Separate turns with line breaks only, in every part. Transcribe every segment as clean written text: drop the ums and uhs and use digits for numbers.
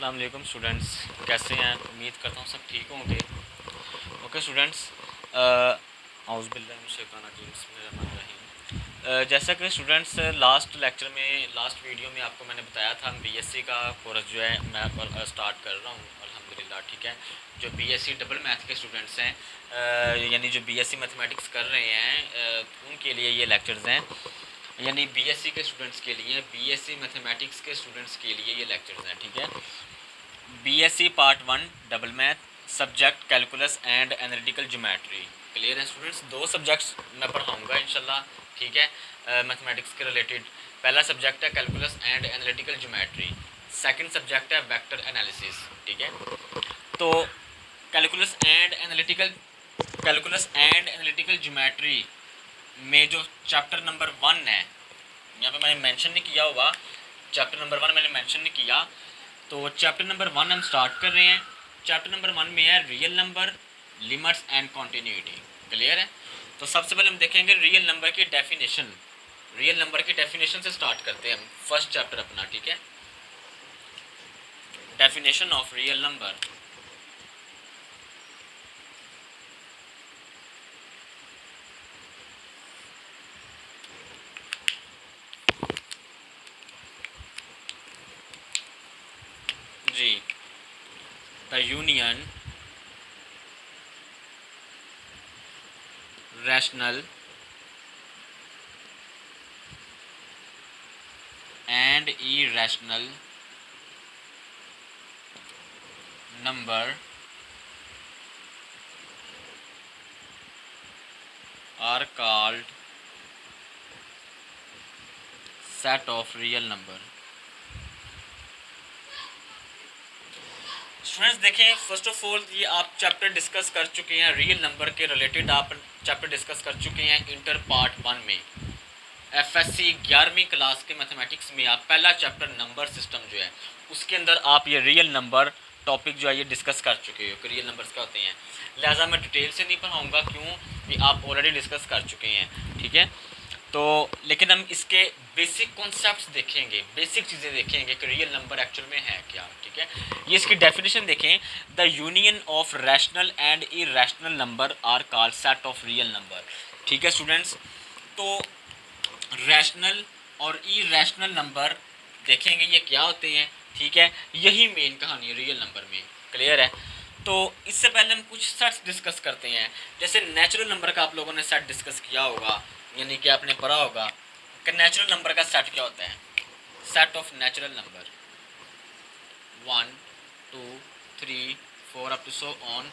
अस्सलाम वालेकुम स्टूडेंट्स, कैसे हैं? उम्मीद करता हूँ सब ठीक होंगे। ओके स्टूडेंट्स, औज़ु बिल्लाहि मिनश शैतानिर रजीम, बिस्मिल्लाहिर रहमानिर रहीम। जैसा कि स्टूडेंट्स लास्ट लेक्चर में, लास्ट वीडियो में आपको मैंने बताया था, बीएससी का कोर्स जो है मैं स्टार्ट कर रहा हूँ अल्हम्दुलिल्लाह। ठीक है, जो बीएससी डबल मैथ के स्टूडेंट्स हैं, यानी जो बीएससी मैथमेटिक्स कर रहे हैं, उनके लिए ये लेक्चर्स हैं। यानी बीएससी के स्टूडेंट्स के लिए, बीएससी मैथमेटिक्स के स्टूडेंट्स के लिए ये लेक्चर्स हैं। ठीक है, BSc part 1 double math, subject calculus and analytical geometry. Clear है स्टूडेंट्स? दो सब्जेक्ट्स मैं पढ़ाऊँगा इंशाल्लाह। ठीक है, मैथमेटिक्स के रिलेटेड पहला सब्जेक्ट है calculus and analytical geometry, second subject है वेक्टर एनालिसिस। ठीक है, तो कैलकुलस एंड एनालिटिकल ज्योमेट्री में जो चैप्टर नंबर 1 है, यहाँ पे मैंने मेंशन नहीं किया होगा, चैप्टर नंबर 1 मैंने मेंशन नहीं किया, तो चैप्टर नंबर 1 हम स्टार्ट कर रहे हैं। चैप्टर नंबर 1 में है real number, limits and continuity. Clear है? तो सबसे पहले हम देखेंगे रियल नंबर की डेफिनेशन। रियल नंबर की डेफिनेशन से स्टार्ट करते हैं हम फर्स्ट चैप्टर अपना। ठीक है, डेफिनेशन ऑफ रियल नंबर। जी, the union rational and irrational number are called set of real number। Students देखें, फर्स्ट ऑफ ऑल ये आप चैप्टर डिस्कस कर चुके हैं, रियल नंबर के रिलेटेड आप चैप्टर डिस्कस कर चुके हैं इंटर पार्ट 1 में। एफएससी 11वीं क्लास के मैथमेटिक्स में आप पहला चैप्टर नंबर सिस्टम जो है, उसके अंदर आप ये रियल नंबर टॉपिक जो है ये डिस्कस कर चुके हो कि रियल नंबर्स क्या होते हैं। लिहाजा मैं डिटेल से नहीं पढ़ाऊँगा, क्यों कि आप ऑलरेडी डिस्कस कर चुके हैं। ठीक है, तो लेकिन हम इसके बेसिक कॉन्सेप्ट्स देखेंगे, बेसिक चीज़ें देखेंगे कि रियल नंबर एक्चुअल में है क्या। ठीक है, ये इसकी डेफिनेशन देखें, the union of rational and irrational number are called set of real number. ठीक है स्टूडेंट्स, तो रैशनल और इरैशनल नंबर देखेंगे ये क्या होते हैं। ठीक है, यही मेन कहानी है रियल नंबर में। क्लियर है? तो इससे पहले हम कुछ सेट्स डिस्कस करते हैं। जैसे नेचुरल नंबर का आप लोगों ने सेट डिस्कस किया होगा, यानी कि आपने पढ़ा होगा कि नेचुरल नंबर का सेट क्या होता है। Set of natural number 1 2 3 4 up to so on.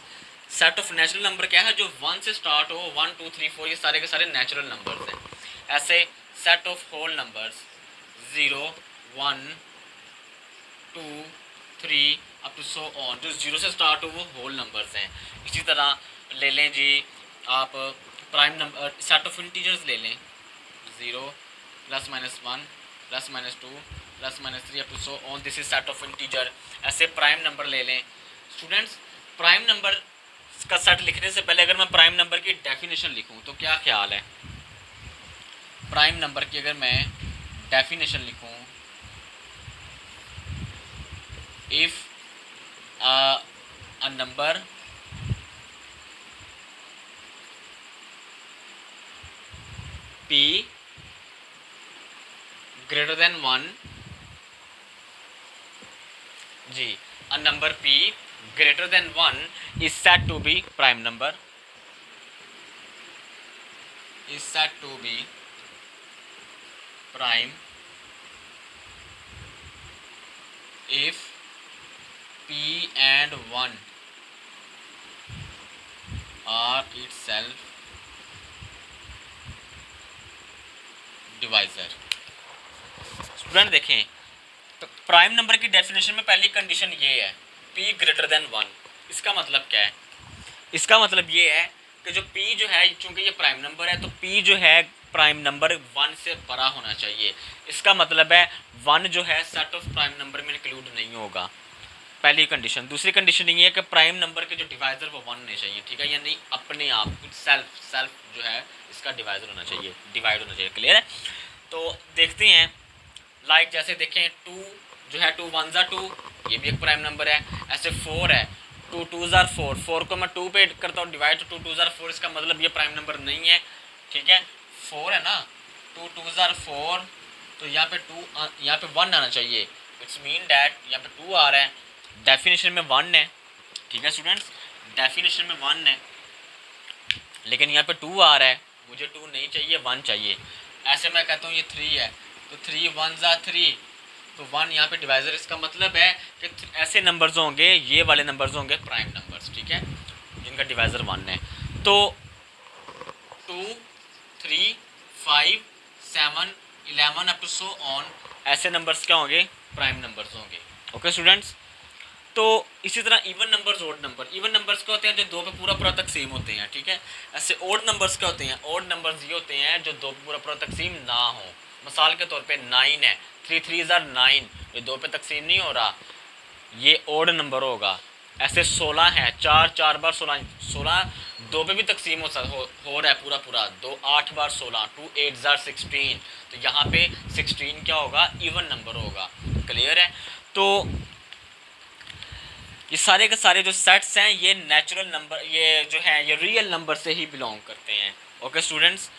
Set of natural number क्या है? जो 1 से स्टार्ट हो, 1 2 3 4, ये सारे के सारे नेचुरल नंबर्स हैं। ऐसे set of whole numbers 0 1 2 3 up to so on, जो 0 से स्टार्ट हो वो होल नंबर्स हैं। इसी तरह ले लें जी आप prime number, set of integers ले लें, 0 +-1 +-2 +-3 up to so on, this is set of integer. ऐसे प्राइम नंबर ले लें। स्टूडेंट्स, प्राइम नंबर का सेट लिखने से पहले अगर मैं प्राइम नंबर की डेफिनेशन लिखूं तो क्या ख्याल है? प्राइम नंबर की अगर मैं डेफिनेशन लिखूं, if a number p greater than 1, जी, a number p greater than 1 is said to be prime number, is said to be prime if p and 1 are itself divisor. Student देखें, तो prime number की definition में पहली condition ये है p greater than 1। इसका मतलब क्या है? इसका मतलब ये है कि जो p जो है, चूंकि ये प्राइम नंबर है, तो p जो है प्राइम नंबर 1 से बड़ा होना चाहिए। इसका मतलब है 1 जो है सेट ऑफ प्राइम नंबर में इंक्लूड नहीं होगा, पहली कंडीशन। दूसरी कंडीशन ये है कि प्राइम नंबर के जो डिवाइज़र वो 1 होने चाहिए। ठीक है, यानी अपने आप सेल्फ जो है इसका डिवाइज़र होना चाहिए, डिवाइड होना चाहिए। क्लियर है? तो देखते हैं, लाइक जैसे देखें 2 जो है 2 1 ज़ा 2, ये भी एक प्राइम नंबर है। ऐसे 4 है, 2 2 ज़ा 4, 4 को मैं 2 पे करता हूँ डिवाइड, तो 2 2 ज़ा 4, इसका मतलब ये प्राइम नंबर नहीं है, ठीक है। 4 है ना, 2 2 ज़ा 4, तो यहाँ पे 2 यहाँ पे 1 आना चाहिए। इट्स मीन डैट यहाँ पे 2 आ रहा है, डेफिनेशन में 1 है, ठीक है स्टूडेंट्स, डेफिनेशन में 1 है, लेकिन यहाँ पे 2 आ रहा है, मुझे 2 नहीं चाहिए, 1 चाहिए। ऐसे मैं कहता हूँ ये 3 है, तो 3 1 ज़ा 3, तो 1 यहाँ पे डिवाइज़र, इसका मतलब है कि ऐसे नंबर्स होंगे, ये वाले नंबर्स होंगे प्राइम नंबर्स, ठीक है, जिनका डिवाइज़र 1 है। तो 2 3 5 7 11 अप टू सो ऑन, ऐसे नंबर्स क्या होंगे, प्राइम नंबर्स होंगे। ओके स्टूडेंट्स, तो इसी तरह even numbers, odd number, even numbers क्या होते हैं, जो 2 पे पूरा पूरा तकसीम होते हैं, ठीक है। ऐसे ओड नंबर्स क्या होते हैं, ओड नंबर्स ये होते हैं जो 2 पे पूरा पूरा तकसीम ना हो। मिसाल के तौर पे 9 है, 3 3 ज़ा 9, ये 2 पे तकसीम नहीं हो रहा, ये ओड नंबर होगा। ऐसे 16 है, 4 4 बार 16, 16 2 पे भी तकसीम हो रहा है पूरा पूरा, 2 8 बार 16, 2 8 ज़ा 16, तो यहाँ पे 16 क्या होगा, इवन नंबर होगा। क्लियर है। तो ये सारे के सारे जो सेट्स हैं, ये नेचुरल नंबर, ये जो है ये रियल नंबर से ही बिलोंग करते हैं। ओके स्टूडेंट्स,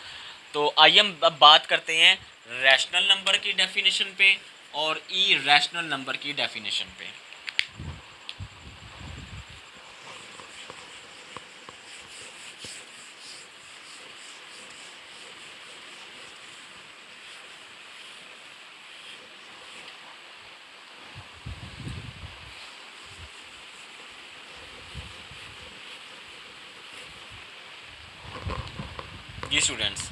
तो आइए हम अब बात करते हैं रैशनल नंबर की डेफिनेशन पे और इरेशनल नंबर की डेफिनेशन पे। जी स्टूडेंट्स,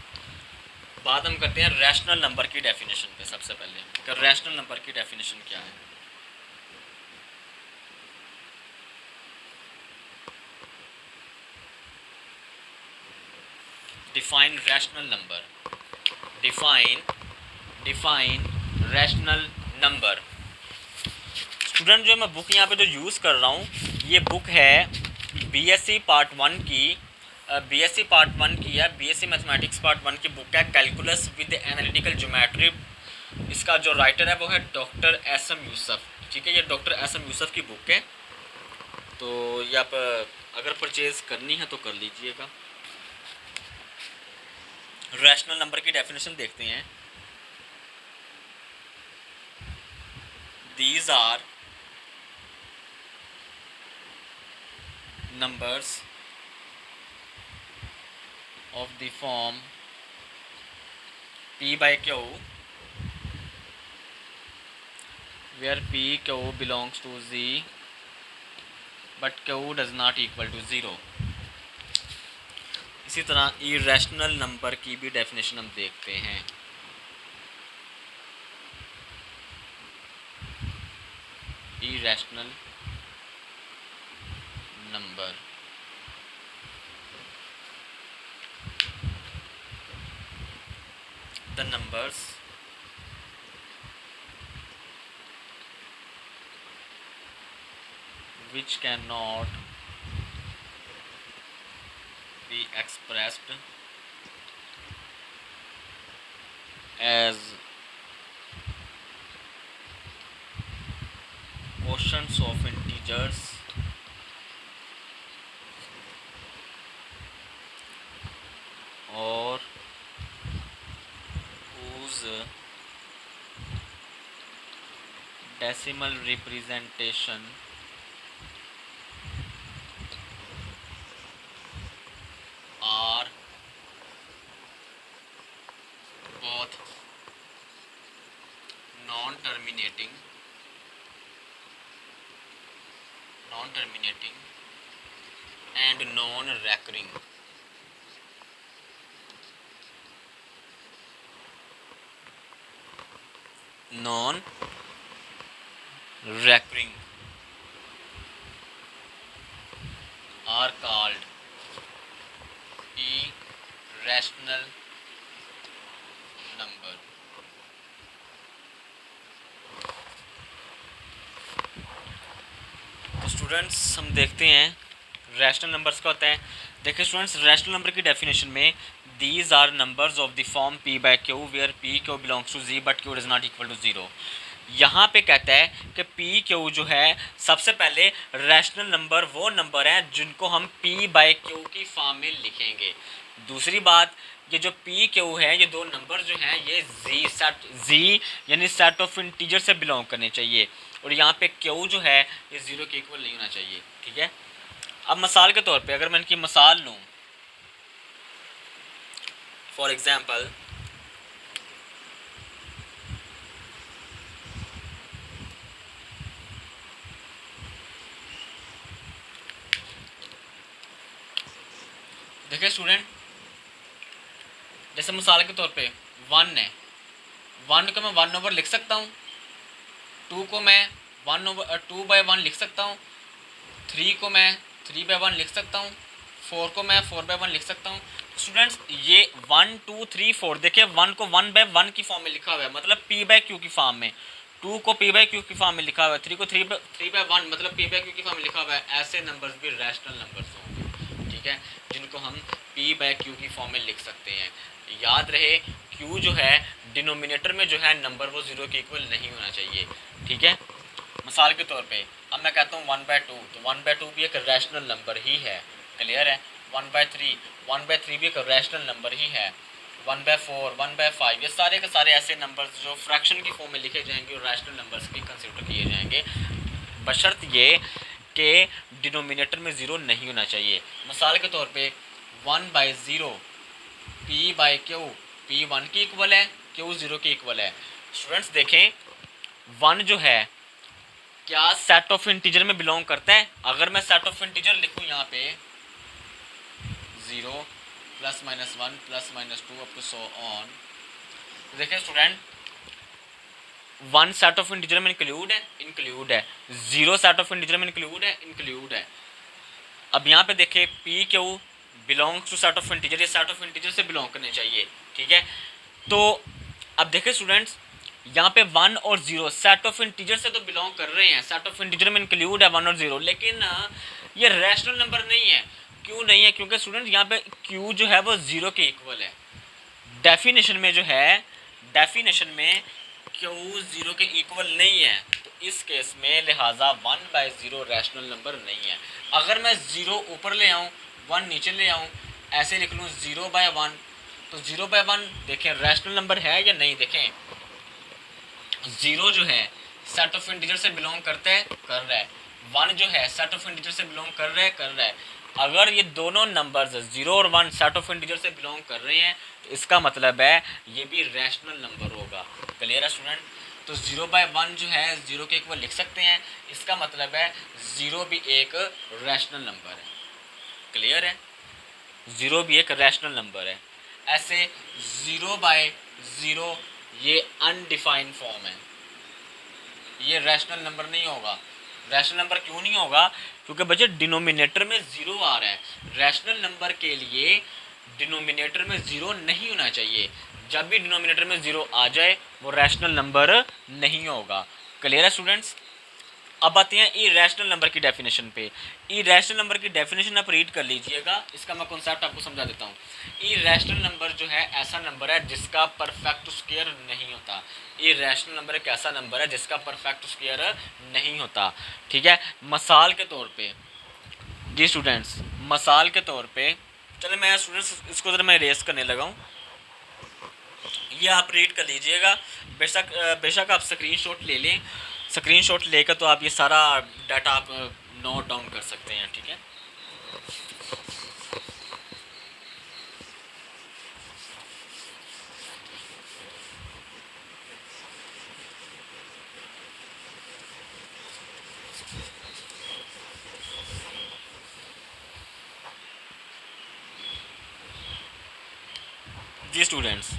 बात हम करते हैं रैशनल नंबर की डेफिनेशन पे। सबसे पहले कि रैशनल नंबर की डेफिनेशन क्या है। Define rational number, define rational number. Student, जो मैं बुक यहाँ पे जो यूज़ कर रहा हूँ, ये बुक है बीएससी पार्ट 1 की, बीएससी पार्ट 1 की है, बीएससी मैथमेटिक्स पार्ट 1 की बुक है, कैलकुलस विद एनालिटिकल ज्योमेट्री। इसका जो राइटर है वो है डॉक्टर एसएम यूसुफ, ठीक है, ये डॉक्टर एसएम यूसुफ की बुक है। तो ये आप अगर परचेज़ करनी है तो कर लीजिएगा। रैशनल नंबर की डेफिनेशन देखते हैं। These are numbers of the form p by q where p q belongs to z but q does not equal to 0। इसी तरह इरेशनल नंबर की भी डेफिनेशन हम देखते हैं। Irrational number, the numbers which cannot be expressed as quotients of integers or whose decimal representation are both non-terminating and non-recurring। Non-recurring are called irrational number। तो students, हम देखते हैं रैशनल नंबर्स का होता है। देखिए स्टूडेंट्स, रैशनल नंबर की definition में these are numbers of the form p by q where p q belongs to z but q does not equal to 0। यहाँ पे कहता है कि पी क्यू जो है सबसे पहले रैशनल नंबर वो नंबर हैं जिनको हम पी बाई क्यू की फॉर्म में लिखेंगे। दूसरी बात, ये जो पी क्यू है ये दो नंबर जो हैं ये जी यानी सेट ऑफ इंटीजर से बिलोंग करने चाहिए, और यहाँ पे क्यू जो है ये ज़ीरो के इक्वल नहीं होना चाहिए। ठीक है, अब मिसाल के तौर पे अगर मैं इनकी मिसाल लूँ, फॉर एग्जांपल देखिए स्टूडेंट, जैसे मिसाल के तौर पे 1 है, 1 को मैं 1/, लिख सकता हूँ। 2 को मैं 2/1 लिख सकता हूँ। 3 को मैं 3/1 लिख सकता हूँ। 4 को मैं 4/1 लिख सकता हूँ। स्टूडेंट्स ये 1 2 3 4 देखिए, 1 को 1/1 की फॉर्म में लिखा हुआ है, मतलब p/q की फॉर्म में। 2 को p/q की फॉर्म में लिखा हुआ है। 3 को 3/1 मतलब p/q की फॉर्म में लिखा हुआ है। ऐसे नंबर्स भी रैशनल नंबर्स होंगे, ठीक है, जिनको हम p/q की फॉर्म में लिख सकते हैं। याद रहे q जो है डिनोमिनेटर में जो है नंबर वो ज़ीरो के इक्वल नहीं होना चाहिए। ठीक है, मिसाल के तौर पे अब मैं कहता हूँ 1/2, तो 1/2 भी एक रैशनल नंबर ही है। क्लियर है? 1/3 भी एक रैशनल नंबर ही है। 1/4, 1/5 ये सारे के सारे ऐसे नंबर्स जो फ्रैक्शन की फॉर्म में लिखे जाएंगे और रैशनल नंबर्स भी कंसिडर किए जाएंगे, बशर्त ये कि डिनोमिनेटर में ज़ीरो नहीं होना चाहिए। मिसाल के तौर पे 1/0 p/q, p 1 की इक्वल है, q 0 की इक्वल है। स्टूडेंट्स देखें, 1 जो है क्या सेट ऑफ इंटीजर में बिलोंग करता है? अगर मैं सेट ऑफ इंटीजर लिखूं यहाँ पे 0 +-1 +-2 अप टू सो ऑन, देखिए स्टूडेंट 1 सेट ऑफ इंटीजर में इंक्लूड है, 0 सेट ऑफ इंटीजर में इंक्लूड है। अब यहाँ पे देखें P Q belongs to set of integer, ये सेट ऑफ इंटीजर से बिलोंग करने चाहिए। ठीक है, तो अब देखें स्टूडेंट्स, यहाँ पे 1 और 0 सेट ऑफ इंटीजर से तो बिलोंग कर रहे हैं, सेट ऑफ इंटीजर में इंक्लूड है 1 और 0, लेकिन ये रैशनल नंबर नहीं है। क्यों नहीं है? क्योंकि स्टूडेंट यहाँ पे q जो है वो 0 के इक्वल है। डेफिनेशन में जो है, डेफिनेशन में q 0 के इक्वल नहीं है, तो इस केस में लिहाजा 1/0 रैशनल नंबर नहीं है। अगर मैं 0 ऊपर ले आऊँ 1 नीचे ले आऊँ, ऐसे लिख लूँ 0/1, तो 0/1 देखें रैशनल नंबर है या नहीं? देखें 0 जो है सेट ऑफ इंटीजर से बिलोंग करता है, कर रहा है। 1 जो है सेट ऑफ इंटीजर से बिलोंग कर रहा है। अगर ये दोनों नंबर्स 0 और 1 सेट ऑफ इंटीजर से बिलोंग कर रहे हैं, तो इसका मतलब है ये भी रैशनल नंबर होगा। क्लियर है स्टूडेंट? तो 0/1 जो है 0 के इक्वल लिख सकते हैं, इसका मतलब है 0 भी एक रैशनल नंबर है। क्लियर है? 0 भी एक रैशनल नंबर है। ऐसे 0/0 ये अनडिफाइंड फॉर्म है, ये रैशनल नंबर नहीं होगा। रैशनल नंबर क्यों नहीं होगा? क्योंकि बच्चे डिनोमिनेटर में 0 आ रहा है। रैशनल नंबर के लिए डिनोमिनेटर में 0 नहीं होना चाहिए। जब भी डिनोमिनेटर में 0 आ जाए वो रैशनल नंबर नहीं होगा। क्लियर है स्टूडेंट्स? अब आते हैं इरेशनल नंबर की डेफिनेशन पे। इरेशनल नंबर की डेफिनेशन आप रीड कर लीजिएगा, इसका मैं कॉन्सेप्ट आपको समझा देता हूँ। इरेशनल नंबर जो है ऐसा नंबर है जिसका परफेक्ट स्क्वायर नहीं होता। इरेशनल नंबर एक ऐसा नंबर है जिसका परफेक्ट स्क्वायर नहीं होता। ठीक है, मिसाल के तौर पे जी स्टूडेंट्स, मिसाल के तौर पे चलो मैं स्टूडेंट्स इसको ज़रा मैं रेस करने लगा हूँ, ये आप रीड कर लीजिएगा। बेशक आप स्क्रीनशॉट ले लें, स्क्रीनशॉट लेकर तो आप ये सारा डाटा आप नोट डाउन कर सकते हैं। ठीक है, जी स्टूडेंट्स,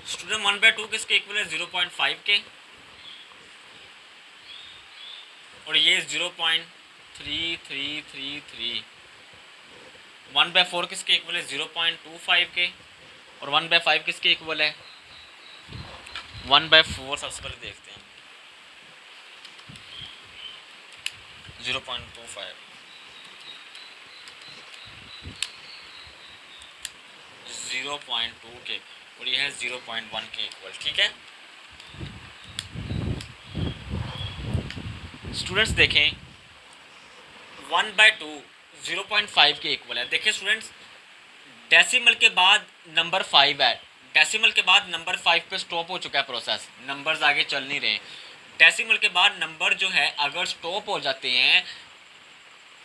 स्टूडेंट 1/2 किसके इक्वल है? 0.5 के, और ये 0.3333। 1/4 किसके इक्वल है? 0.25 के, और 1/5 किसके इक्वल है? 1/4 सबसे पहले देखते हैं। 0.25 0.2 के, और ये है 0.1 के इक्वल। ठीक है स्टूडेंट्स, देखें 1/2 0.5 के इक्वल है। देखें स्टूडेंट्स, डेसिमल के बाद नंबर 5 है, डेसिमल के बाद नंबर 5 पे स्टॉप हो चुका है प्रोसेस, नंबर्स आगे चल नहीं रहे। डेसिमल के बाद नंबर जो है अगर स्टॉप हो जाते हैं,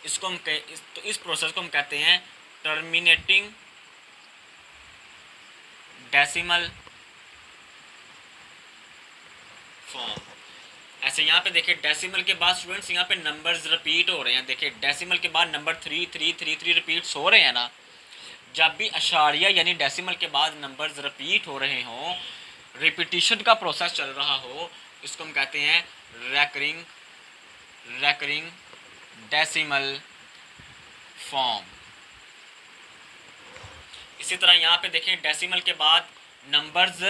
इसको हम तो इस प्रोसेस को हम कहते हैं टर्मिनेटिंग डेसिमल फॉर्म। ऐसे यहाँ पे देखिए डेसिमल के बाद स्टूडेंट्स यहाँ पे नंबर्स रिपीट हो रहे हैं। देखिए डेसिमल के बाद नंबर 3 रिपीट्स हो रहे हैं ना। जब भी अशारिया यानी डेसिमल के बाद नंबर्स रिपीट हो रहे हों, रिपीटिशन का प्रोसेस चल रहा हो, इसको हम कहते हैं रैकरिंग डेसिमल फॉर्म। इसी तरह यहाँ पे देखें डेसिमल के बाद नंबर्स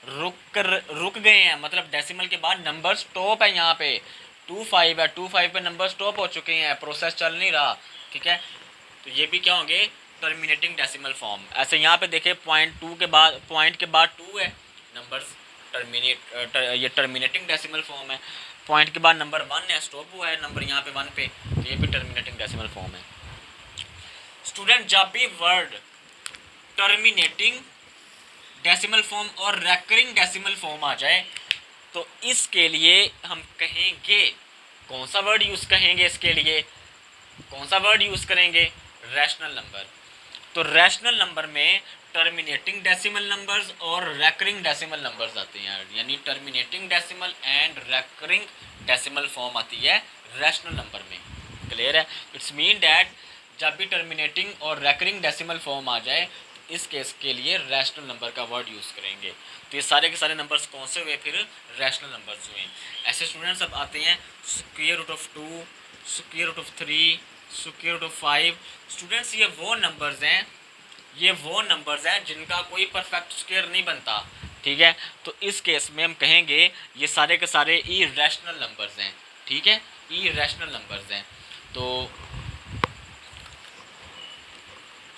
रुक गए हैं, मतलब डेसिमल के बाद नंबर स्टॉप है। यहाँ पे 25 है, 25 पे नंबर स्टॉप हो चुके हैं, प्रोसेस चल नहीं रहा। ठीक है, तो ये भी क्या होंगे? Terminating decimal form. ऐसे यहाँ पे देखें पॉइंट के बाद 2 है, नंबर्स ये टर्मिनेटिंग डेसिमल फॉर्म है। पॉइंट के बाद नंबर 1 है, स्टॉप हुआ है नंबर यहाँ पे 1 पे, तो ये भी टर्मिनेटिंग डेसिमल फॉर्म है। स्टूडेंट, जब भी वर्ड टर्मिनेटिंग डेसिमल फॉर्म और रेकरिंग डेसिमल फॉर्म आ जाए, तो इसके लिए हम कहेंगे, कौन सा वर्ड यूज़ कहेंगे? इसके लिए कौन सा वर्ड यूज़ करेंगे? Rational number. तो रैशनल नंबर में टर्मिनेटिंग डेसिमल नंबर्स और रेकरिंग डेसिमल नंबर्स आते हैं, यानी terminating decimal and recurring decimal form आती है रैशनल नंबर में। क्लियर है? इट्स मीन डैट जब भी टर्मिनेटिंग और रेकरिंग डेसिमल फॉर्म आ जाए, इस केस के लिए रैशनल नंबर का वर्ड यूज़ करेंगे। तो ये सारे के सारे नंबर्स कौन से हुए? फिर रैशनल नंबर्स हुए। ऐसे स्टूडेंट्स अब आते हैं square root of 2, square root of 3, square root of 5। Students, ये वो नंबर्स हैं जिनका कोई परफेक्ट स्क्वायर नहीं बनता। ठीक है, तो इस केस में हम कहेंगे ये सारे के सारे इरेशनल नंबर्स हैं। ठीक है, इरेशनल नंबर्स हैं। तो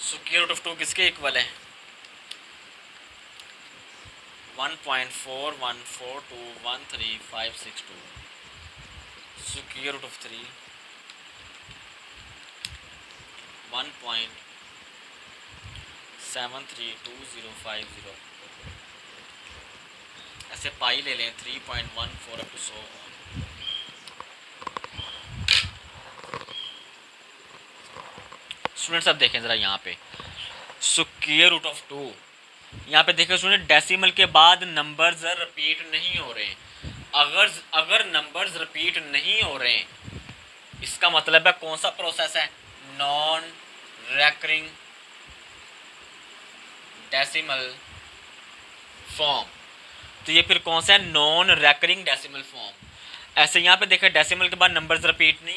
स्क्वायर रूट ऑफ 2 किसके इक्वल है? 1.41421352। Square root of 3 1.732050। ऐसे पाई ले लें 3.14 up to 100। स्टूडेंट्स अब देखें ज़रा यहाँ पे स्क्वायर रूट ऑफ 2, यहाँ पे देखें स्टूडेंट डेसिमल के बाद नंबर्स रिपीट नहीं हो रहे। अगर नंबर्स रिपीट नहीं हो रहे, इसका मतलब है कौन सा प्रोसेस है? Non recurring decimal form. तो ये फिर कौन सा है? Non recurring decimal form. ऐसे यहाँ पे देखें डेसिमल के बाद नंबर्स रिपीट नहीं